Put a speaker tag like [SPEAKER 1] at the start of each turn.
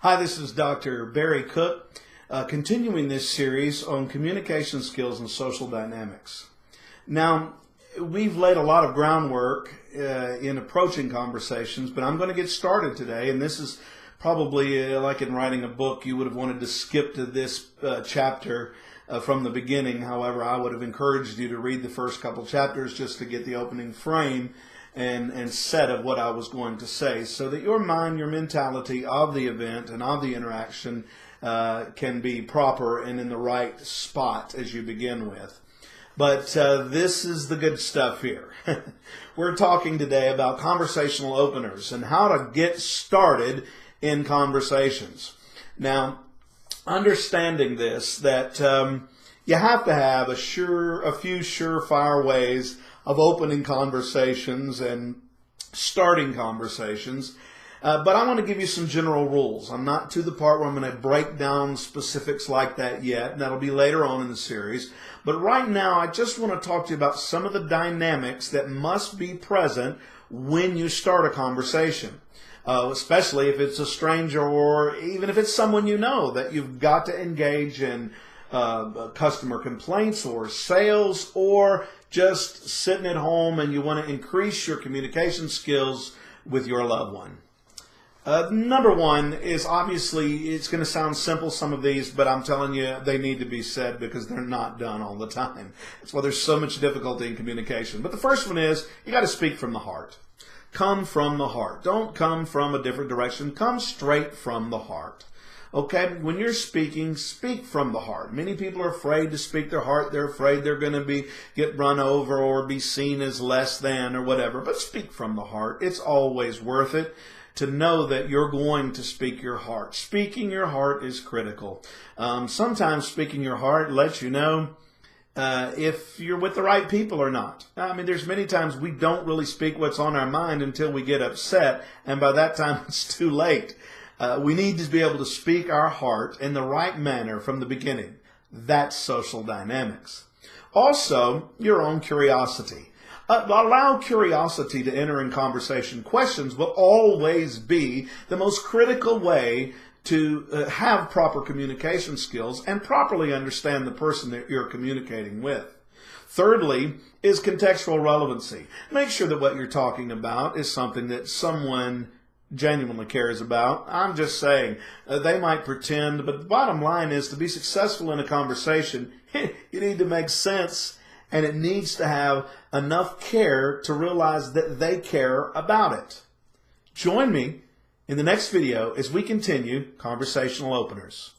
[SPEAKER 1] Hi, this is Dr. Barry Cook, continuing this series on communication skills and social dynamics. Now, we've laid a lot of groundwork in approaching conversations, but I'm going to get started today, and this is probably like in writing a book, you would have wanted to skip to this chapter from the beginning. However, I would have encouraged you to read the first couple chapters just to get the opening frame and set of what I was going to say, so that your mind, your mentality of the event and of the interaction can be proper and in the right spot as you begin with. But this is the good stuff here. We're talking today about conversational openers and how to get started in conversations. Now, understanding this, that you have to have a few surefire ways of opening conversations and starting conversations. But I want to give you some general rules. I'm not to the part where I'm going to break down specifics like that yet, and that'll be later on in the series. But right now, I just want to talk to you about some of the dynamics that must be present when you start a conversation. Especially if it's a stranger or even if it's someone you know that you've got to engage in customer complaints or sales, or just sitting at home and you want to increase your communication skills with your loved one. Number one is, obviously, it's going to sound simple, some of these, but I'm telling you, they need to be said because they're not done all the time. That's why there's so much difficulty in communication. But the first one is, you got to speak from the heart. Come from the heart. Don't come from a different direction. Come straight from the heart. Okay, when you're speaking, speak from the heart. Many people are afraid to speak their heart. They're afraid they're going to get run over or be seen as less than or whatever. But speak from the heart. It's always worth it to know that you're going to speak your heart. Speaking your heart is critical. Sometimes speaking your heart lets you know if you're with the right people or not. I mean, there's many times we don't really speak what's on our mind until we get upset, and by that time it's too late. We need to be able to speak our heart in the right manner from the beginning. That's social dynamics. Also, your own curiosity. Allow curiosity to enter in conversation. Questions will always be the most critical way to have proper communication skills and properly understand the person that you're communicating with. Thirdly is contextual relevancy. Make sure that what you're talking about is something that someone genuinely cares about. I'm just saying, they might pretend, but the bottom line is, to be successful in a conversation, you need to make sense, and it needs to have enough care to realize that they care about it. Join me in the next video as we continue Conversational Openers.